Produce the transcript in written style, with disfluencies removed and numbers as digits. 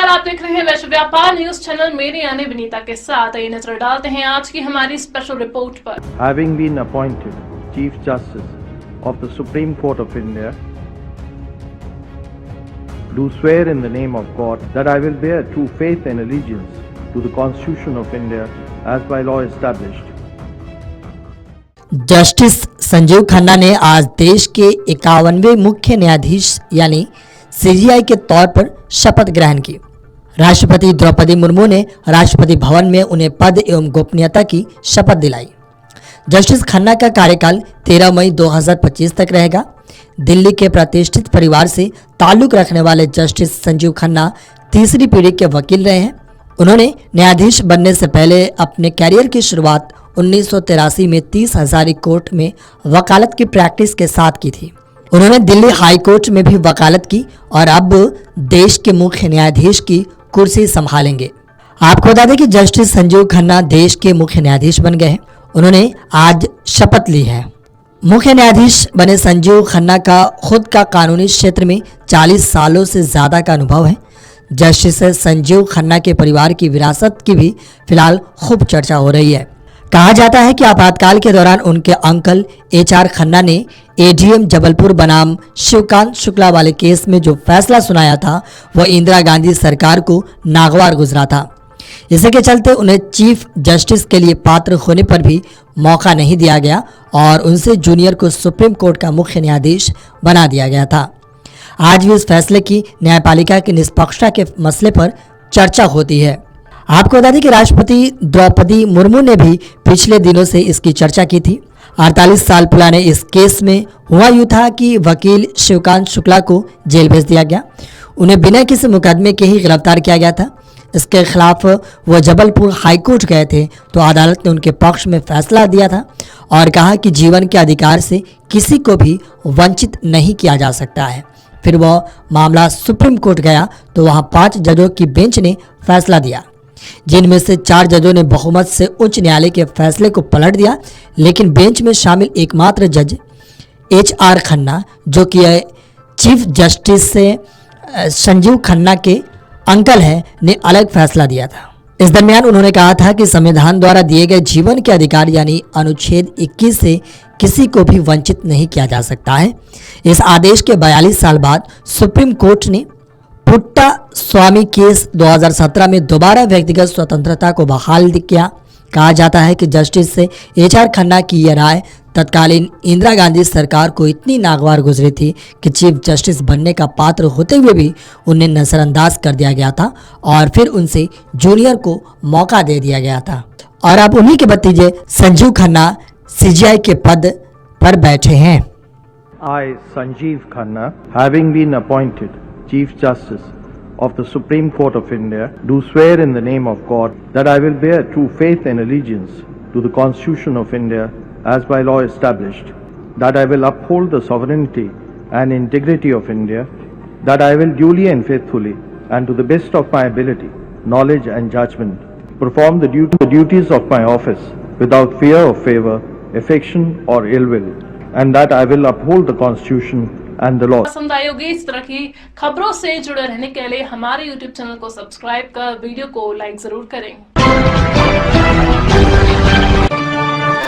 आप देख रहे हैं वैश्व व्यापार न्यूज चैनल। मेरे यानी विनीता के साथ ये नजर डालते हैं आज की हमारी स्पेशल रिपोर्ट पर। Having been appointed Chief Justice of the Supreme Court of India, do swear in the name of God that I will bear true faith and allegiance to the Constitution of India as by law established. Justice Sanjeev Khanna ने आज देश के 51वें मुख्य न्यायाधीश यानी CGI के तौर पर शपथ ग्रहण की। राष्ट्रपति द्रौपदी मुर्मू ने राष्ट्रपति भवन में उन्हें पद एवं गोपनीयता की शपथ दिलाई। जस्टिस खन्ना का कार्यकाल 13 मई 2025 तक रहेगा। दिल्ली के प्रतिष्ठित परिवार से ताल्लुक रखने वाले जस्टिस संजीव खन्ना तीसरी पीढ़ी के वकील रहे हैं। उन्होंने न्यायाधीश बनने से पहले अपने कैरियर की शुरुआत 1983 में 30 हजारी कोर्ट में वकालत की प्रैक्टिस के साथ की थी। उन्होंने दिल्ली हाई कोर्ट में भी वकालत की और अब देश के मुख्य न्यायाधीश की कुर्सी संभालेंगे। आपको बता दें कि जस्टिस संजीव खन्ना देश के मुख्य न्यायाधीश बन गए हैं। उन्होंने आज शपथ ली है। मुख्य न्यायाधीश बने संजीव खन्ना का खुद का कानूनी क्षेत्र में 40 सालों से ज्यादा का अनुभव है। जस्टिस संजीव खन्ना के परिवार की विरासत की भी फिलहाल खूब चर्चा हो रही है। कहा जाता है कि आपातकाल के दौरान उनके अंकल HR खन्ना ने ADM जबलपुर बनाम शिवकांत शुक्ला वाले केस में जो फैसला सुनाया था वह इंदिरा गांधी सरकार को नागवार गुजरा था। इसी के चलते उन्हें चीफ जस्टिस के लिए पात्र होने पर भी मौका नहीं दिया गया और उनसे जूनियर को सुप्रीम कोर्ट का मुख्य न्यायाधीश बना दिया गया था। आज भी इस फैसले की न्यायपालिका की निष्पक्षता के मसले पर चर्चा होती है। आपको बता दें कि राष्ट्रपति द्रौपदी मुर्मू ने भी पिछले दिनों से इसकी चर्चा की थी। 48 साल पुराने इस केस में हुआ यूं था कि वकील शिवकांत शुक्ला को जेल भेज दिया गया। उन्हें बिना किसी मुकदमे के ही गिरफ्तार किया गया था। इसके खिलाफ वो जबलपुर हाईकोर्ट गए थे तो अदालत ने उनके पक्ष में फैसला दिया था और कहा कि जीवन के अधिकार से किसी को भी वंचित नहीं किया जा सकता है। फिर वह मामला सुप्रीम कोर्ट गया तो वहाँ 5 जजों की बेंच ने फैसला दिया, जिनमें से 4 जजों ने बहुमत से उच्च न्यायालय के फैसले को पलट दिया। लेकिन बेंच में शामिल एकमात्र जज HR खन्ना, जो कि चीफ जस्टिस से संजीव खन्ना के अंकल हैं, ने अलग फैसला दिया था। इस दरमियान उन्होंने कहा था कि संविधान द्वारा दिए गए जीवन के अधिकार यानी अनुच्छेद 21 से किसी को भी वंचित नहीं किया जा सकता है। इस आदेश के 42 साल बाद सुप्रीम कोर्ट ने पुट्टा स्वामी केस 2017 में दोबारा व्यक्तिगत स्वतंत्रता को बहाल किया। कहा जाता है कि जस्टिस से HR खन्ना की यह राय तत्कालीन इंदिरा गांधी सरकार को इतनी नागवार गुजरी थी कि चीफ जस्टिस बनने का पात्र होते हुए भी उन्हें नजरअंदाज कर दिया गया था और फिर उनसे जूनियर को मौका दे दिया गया था। और अब उन्हीं के भतीजे संजीव खन्ना CGI के पद पर बैठे हैं। I, Sanjeev Khanna, having been appointed Chief Justice of the Supreme Court of India, do swear in the name of God that I will bear true faith and allegiance to the Constitution of India as by law established, that I will uphold the sovereignty and integrity of India, that I will duly and faithfully and to the best of my ability, knowledge and judgment perform the duties of my office without fear of favor, affection or ill will, and that I will uphold the Constitution and the law. पसंद आई होगी इस तरह की खबरों से जुड़े रहने के लिए हमारे YouTube चैनल को सब्सक्राइब कर वीडियो को लाइक जरूर करें।